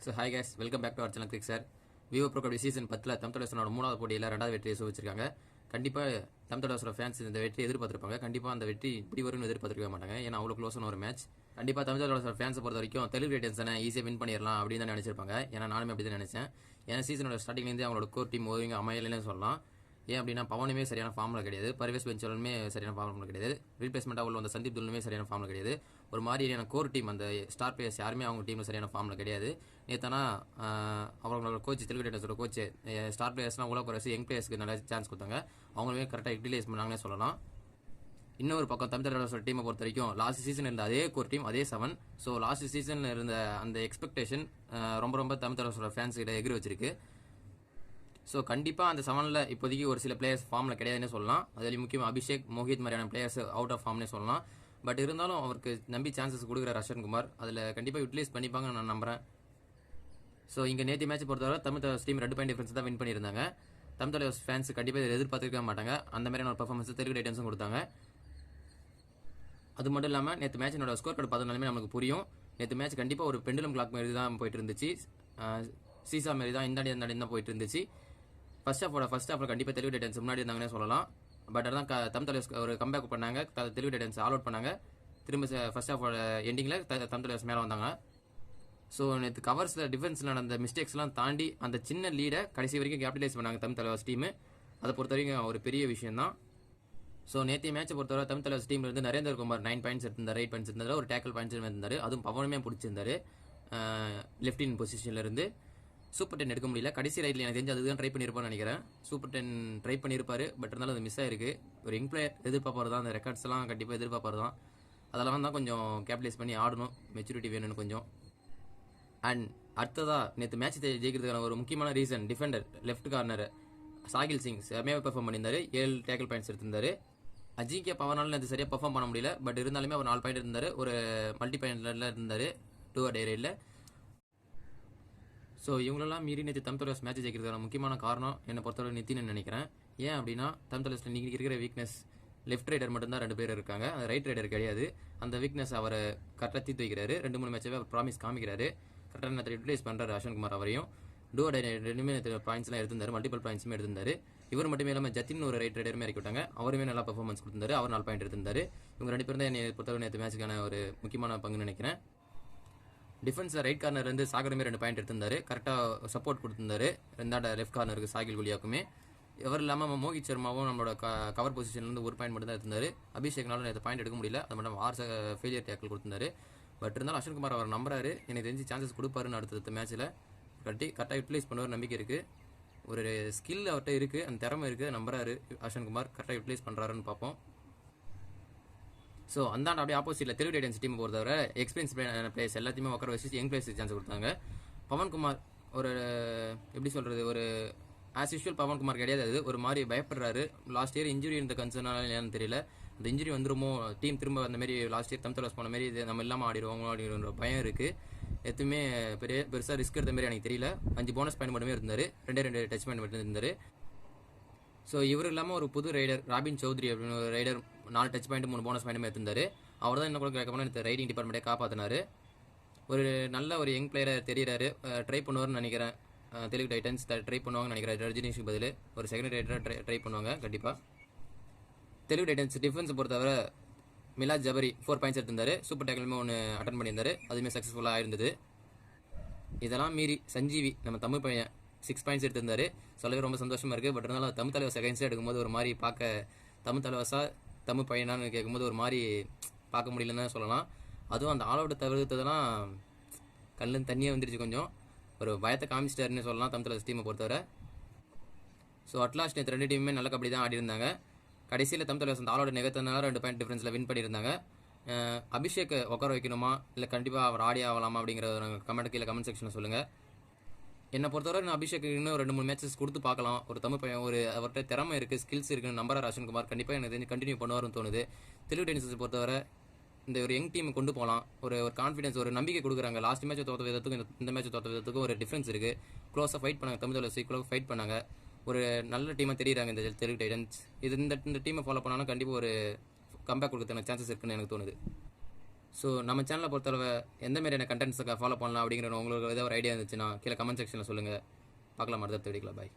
So hi guys, welcome back to our channel crick sir. Vivo pro kabaddi season 10 Tamil Nadu மூணாவது போட்டியில் 2வது வெற்றியை வச்சிருக்காங்க. கண்டிப்பாக தமிழ்நாடு ஃபேன்ஸ் இந்த வெற்றி எதிர்பார்த்திருப்பாங்க. கண்டிப்பாக அந்த வெற்றி இப்படி வரும்னு எதிர்பார்த்திருக்க மாட்டாங்க. ஏன்னா அவ்வளோ க்ளோஸான ஒரு மேட்ச். கண்டிப்பாக தமிழ்நாடு ஃபேன்ஸை பொறுத்த வரைக்கும் தெலுங்கு டைட்டன்ஸ் தானே ஈஸியாக வின் பண்ணிடலாம் அப்படின்னு தான் நினைச்சிருப்பாங்க. ஏன்னா நானுமே அப்படி தான் நினைச்சேன். ஏன்னா சீசனோட ஸ்டார்டிங்லேருந்து அவங்களோட கோர் டீம் ஒதுங்க அமையலன்னு சொல்லலாம். ஏன் அப்படின்னா பவனுமே சரியான ஃபார்மில் கிடையாது, பர்வேஸ் பெஞ்சலுமே சரியான ஃபார்மில் கிடையாது, ரீப்ளேஸ்மெண்ட்டாக உள்ள அந்த சந்தீப் துல்லுமே சரியான ஃபார்மில் கிடையாது. ஒரு மாதிரியான கோர் டீம் அந்த ஸ்டார் பிளேயர்ஸ் யாருமே அவங்க டீமில் சரியான ஃபார்மில் கிடையாது. நேத்தானா அவங்களோட கோச் தெலுங்கு டைட்டன்ஸோட கோச் ஸ்டார் பிளேயர்ஸ்லாம் உள்ள குறைச்சி யங் பிளேயர்ஸ்க்கு நிறைய சான்ஸ் கொடுத்தாங்க. அவங்களுமே கரெக்டாக யூட்டிலைஸ் பண்ணாங்கன்னே சொல்லலாம். இன்னொரு பக்கம் தமிழ்நாடு டீமை பொறுத்த வரைக்கும் லாஸ்ட் சீசன் இருந்த அதே கோர் டீம் அதே 7. ஸோ லாஸ்ட் சீசன் இருந்த அந்த எக்ஸ்பெக்டேஷன் ரொம்ப தமிழ்நாடு ஃபேன்ஸ் கிட்ட எகிரி வச்சிருக்கு. ஸோ கண்டிப்பாக அந்த 7ல் இப்போதைக்கு ஒரு சில பிளேயர்ஸ் ஃபார்மில் கிடையாதுன்னு சொல்லலாம். அதில் முக்கியமாக அபிஷேக், மோஹித் மாதிரியான பிளேயர்ஸ் அவுட் ஆஃப் ஃபார்ம்னே சொல்லலாம். பட் இருந்தாலும் அவருக்கு நம்பி சான்சஸ் கொடுக்குற அஸ்வன்குமார் அதில் கண்டிப்பாக யூட்டிலைஸ் பண்ணிப்பாங்கன்னு நான் நம்புறேன். ஸோ இங்கே நேற்று மேட்ச் பொறுத்தவரை தமிழ் டீம் 2 பாயிண்ட் டிஃபரன்ஸ் தான் வின் பண்ணியிருந்தாங்க. தமிழ் ஃபேன்ஸ் கண்டிப்பாக இதை எதிர்பார்த்துருக்க மாட்டாங்க. அந்த மாதிரியான ஒரு பர்ஃபார்மன்ஸ் தெலுங்கு டைட்டன்ஸும் கொடுத்தாங்க. அது மட்டும் இல்லாமல் நேற்று மேட்சினோட ஸ்கோர் கார்டு பார்த்தனாலுமே நமக்கு புரியும். நேற்று மேட்ச் கண்டிப்பாக ஒரு பெண்டுலம் கிளாக் மாரி தான் போயிட்டு இருந்துச்சு. சீசா மாரி தான் இந்தாடி தான் போயிட்டு இருந்துச்சு. ஃபர்ஸ்ட் ஹாஃபில் கண்டிப்பாக தெலுங்கு டைட்டன்ஸ் முன்னாடி இருந்தாங்கன்னே சொல்லலாம். பட் அதான் தமிழ் ஒரு கம்பேக் பண்ணாங்க, தெலுங்கு டைட்டன்ஸ் ஆல் அவுட் பண்ணாங்க. திரும்ப ஃபர்ஸ்ட் ஹாஃபோட எண்டிங்கில் தமிழ் மேலே வந்தாங்க. ஸோ நேற்று கவர்ஸில் டிஃபென்ஸில் நடந்த மிஸ்டேக்ஸ்லாம் தாண்டி அந்த சின்ன லீடை கடைசி வரைக்கும் கேபிட்டலைஸ் பண்ணாங்க தமிழ் டீமு. அதை பொறுத்த வரைக்கும் ஒரு பெரிய விஷயம் தான். ஸோ நேற்று மேட்சை பொறுத்தவரை தமிழ் டீமில் இருந்து நரேந்தர் குமார் 9 பாயிண்ட்ஸ் எடுத்திருந்தார், 8 பாயிண்ட்ஸ் இருந்தார், ஒரு டேக்கல் பாயிண்ட்ஸ் இருந்தார். அதுவும் பவனுமே பிடிச்சிருந்தாரு லெஃப்ட் இன் பொசிஷனில் இருந்து. சூப்பர் 10 எடுக்க முடியல. கடைசி ரைட்டில் எனக்கு தெரிஞ்சு அதுதான் ட்ரை பண்ணியிருப்பான்னு நினைக்கிறேன். சூப்பர் 10 ட்ரை பண்ணியிருப்பாரு. பட் இருந்தாலும் அது மிஸ் ஆயிருக்கு. ஒரு யங் பிளேயர் எதிர்பார்ப்பாரு தான், அந்த ரெக்கார்ட்ஸ் எல்லாம் கண்டிப்பாக எதிர்பார்ப்பாரு தான். அதெல்லாம் தான் கொஞ்சம் கேபிட்டலைஸ் பண்ணி ஆடணும், மெச்சூரிட்டி வேணும்னு கொஞ்சம். அண்ட் அடுத்ததா நேற்று மேட்ச் ஜெயிக்கிறதுக்கான ஒரு முக்கியமான reason Defender left corner Sahil Singh செமையாக பெர்ஃபார்ம் பண்ணியிருந்தாரு. 7 டேக்கல் பாயிண்ட்ஸ் எடுத்திருந்தாரு. அஜிங்கிய பவனால நேற்று சரியாக பெர்ஃபார்ம் பண்ண முடியல. பட் இருந்தாலுமே அவர் 4 பாயிண்ட் இருந்தார், ஒரு மல்டி பாயிண்ட்ல இருந்தார் 2 டே ரைடில். ஸோ இவங்களெல்லாம் மீறி நேற்று தமிழ் மேட்ச் ஜெயிக்கிறதுக்கான முக்கியமான காரணம் என்னை பொறுத்தவரை நித்தின்னு நினைக்கிறேன். ஏன் அப்படின்னா தமிழ் இன்னைக்கு இருக்கிற வீக்னஸ் லெஃப்ட் ரைடர் மட்டும்தான் 2 பேர் இருக்காங்க, ரைட் ரைடர் கிடையாது. அந்த வீக்னஸ் அவரை கரெக்டாக தீர்த்து வைக்கிறாரு. 2-3 மேட்சாவே அவர் ப்ராமிஸ் காமிக்கிறாரு. கரெக்டாக நேற்று யூட்டிலைஸ் பண்ணுறாரு அஸ்வன்குமார் அவரையும். டூ டே ரெண்டுமே நேற்று பாயிண்ட்ஸ்லாம் எடுத்திருந்தாரு, மல்டிபிள் பாயிண்ட்ஸுமே எடுத்திருந்தாரு. இவர் மட்டுமே இல்லாமல் ஜத்தின் ஒரு ரைட் ரைடருமே இறக்கி விட்டாங்க. அவருமே நல்லா பர்ஃபார்மன்ஸ் கொடுத்திருந்தாரு. அவர் 4 பாயிண்ட் எடுத்திருந்தாரு. இவங்க 2 பேரும் தான் என்னை பொறுத்தவரை நேற்று மேட்சுக்கான ஒரு முக்கியமான பங்குன்னு நினைக்கிறேன். டிஃபென்ஸில் ரைட் கார்னர்லேருந்து சாகருமே 2 பாயிண்ட் எடுத்திருந்தாரு, கரெக்டாக சப்போர்ட் கொடுத்திருந்தாரு. ரெண்டாட லெஃப்ட் கார்னருக்கு சாகில் குலியாக்குமே. இவர் இல்லாமல் மோஹித் சர்மாவும் நம்மளோட கவர் பொசிஷன்லேருந்து 1 பாயிண்ட் மட்டும் தான் எடுத்திருந்தாரு. அபிஷேக்னாலும் நேற்று பாயிண்ட் எடுக்க முடியல. அது மட்டும் 6 ஃபெயிலியர் டேக்கிள் கொடுத்திருந்தாரு. பட் இருந்தாலும் அஸ்வன்குமார் அவர் நம்புறாரு. எனக்கு தெரிஞ்சு சான்சஸ் கொடுப்பாருன்னு அடுத்த மேட்ச்சில் கரெக்டாக யூட்டிலைஸ் பண்ணுவார் நம்பிக்கை இருக்குது. ஒரு ஸ்கில் அவர்கிட்ட இருக்குது, அந்த திறமை இருக்குது, நம்புறாரு அஸ்வன்குமார். கரெக்டாக யூட்டிலைஸ் பண்ணுறாருன்னு பார்ப்போம். ஸோ அந்தாண்ட அப்படியே ஆப்போசிட்டில் தெலுங்கு டைட்டன்ஸ் டீம் பொறுத்தவரை எக்ஸ்பீரியன்ஸ் பிளேயர்ஸ் எல்லாத்தையுமே உட்கார வச்சு யங் பிளேயர்ஸுக்கு சான்ஸ் கொடுத்தாங்க. பவன்குமார் ஒரு எப்படி சொல்கிறது, ஒரு ஆஸ் யூஷுவல் பவன்குமார் கிடையாது. அது ஒரு மாதிரி பயப்படுறாரு. லாஸ்ட் இயர் இன்ஜுரி இருந்த கன்சர்னால என்னன்னு தெரியல, அந்த இன்ஜுரி வந்துருமோ, டீம் திரும்ப அந்த மாதிரி லாஸ்ட் இயர் தமிழ் போன மாதிரி இது நம்ம இல்லாமல் ஆடிடுவோம் அப்படிங்கிற பயம் இருக்குது. எதுவுமே பெருசாக ரிஸ்க் எடுத்த மாதிரி எனக்கு தெரியல. 5 போனஸ் பாயிண்ட் மட்டுமே இருந்தார், 2 டச் பாயிண்ட் மட்டும் இருந்தார். ஸோ இவர் இல்லாமல் ஒரு புது ரைடர் ராபின் சௌத்ரி அப்படின்னு ஒரு ரைடர் 4 டச் பாயிண்ட் 3 போனஸ் பாயிண்ட்டுமே எடுத்திருந்தாரு. அவர் தான் என்ன கூட கேட்கணும், இந்த ரைடிங் டிபார்ட்மெண்ட்டே காப்பாற்றினார். ஒரு நல்ல ஒரு யங் பிளேயரை தெரிகிறாரு. ட்ரை பண்ணுவார்னு நினைக்கிறேன். தெலுங்கு டைட்டன்ஸ் ட்ரை பண்ணுவாங்கன்னு நினைக்கிறேன். ரஜினிஷுக்கு பதில் ஒரு செகண்ட் ரைடராக ட்ரை பண்ணுவாங்க கண்டிப்பாக. தெலுங்கு டைட்டன்ஸ் டிஃபென்ஸ் பொறுத்தவரை மிலாத் ஜபரி 4 பாயிண்ட்ஸ் எடுத்திருந்தாரு. சூப்பர் டேக்கிலுமே 1 அட்டன் பண்ணியிருந்தாரு, அதுவுமே சக்ஸஸ்ஃபுல்லாக இருந்தது. இதெல்லாம் மீறி சஞ்சீவி நம்ம தமிழ் பையன் 6 பாயிண்ட்ஸ் எடுத்திருந்தாரு. சொல்லவே ரொம்ப சந்தோஷமாக இருக்குது. பட் இருந்தாலும் தமிழ் தலைவர் செகண்ட்ஸாக எடுக்கும்போது ஒரு மாதிரி பார்க்க தமிழ் தலைவசா தமிழ் பையனான்னு கேட்கும்போது ஒரு மாதிரி பார்க்க முடியலன்னு தான் சொல்லலாம். அதுவும் அந்த ஆல் அவுட்டை தவிர்த்ததெல்லாம் கல்லுன்னு தண்ணியே வந்துருச்சு. கொஞ்சம் ஒரு பயத்தை காமிச்சிட்டாருன்னு சொல்லலாம் தமிழ் தலைவர் டீமை பொறுத்தவரை. ஸோ அட்லாஸ்ட் நேற்று 2 டீமுமே நல்ல கபடி தான் ஆடி இருந்தாங்க. கடைசியில் தமிழ் தலைவர் அந்த ஆல் அவுட் நிகழ்த்தனால 2 பாயிண்ட் டிஃபரன்ஸில் வின் பண்ணியிருந்தாங்க. அபிஷேக் உட்கார வைக்கணுமா இல்லை கண்டிப்பாக அவர் ஆடி ஆகலாமா அப்படிங்கிறத நாங்கள் கமெண்ட் செக்ஷனில் சொல்லுங்கள். என்னை பொறுத்தவரை நான் அபிஷேக் இன்னும் 2-3 மேட்சஸ் கொடுத்து பார்க்கலாம். ஒரு தமிழ் பையன், ஒரு அவர்கிட்ட திறமை இருக்குது, ஸ்கில்ஸ் இருக்குன்னு நம்புறாரு அஸ்வன்குமார். கண்டிப்பாக எனக்கு தெரிஞ்சு கண்டினியூ பண்ணுவார்னு தோணுது. தெலுங்கு டைட்டன்ஸை பொறுத்தவரை இந்த ஒரு யங் டீமை கொண்டு போகலாம். ஒரு கான்ஃபிடன்ஸ், ஒரு நம்பிக்கை கொடுக்குறாங்க. லாஸ்ட் மேட்ச் தோற்ற விதத்துக்கும் இந்த மேட்ச் தோற்ற விதத்துக்கும் ஒரு டிஃப்ரென்ஸ் இருக்குது. க்ளோஸாக ஃபைட் பண்ணாங்க, தமிழ் சீக்கிரம் ஃபைட் பண்ணாங்க. ஒரு நல்ல டீமாக தெரியுறாங்க இந்த தெலுங்கு டைட்டன்ஸ். இந்த டீமை ஃபாலோ பண்ணாலும் கண்டிப்பாக ஒரு கம்பேக் கொடுக்கறதுக்கான சான்சஸ் இருக்குன்னு எனக்கு தோணுது. ஸோ நம்ம சேனலை பொறுத்தளவு எந்த மாதிரியான கண்டென்ட்ஸுக்கு ஃபாலோ பண்ணலாம் அப்படிங்கிற உங்களுக்கு ஏதாவது ஒரு ஐடியா இருந்துச்சுன்னா கீழே கமெண்ட் செக்ஷனில் சொல்லுங்கள். பார்க்கலாம் அடுத்த வீடியோவில். பாய்.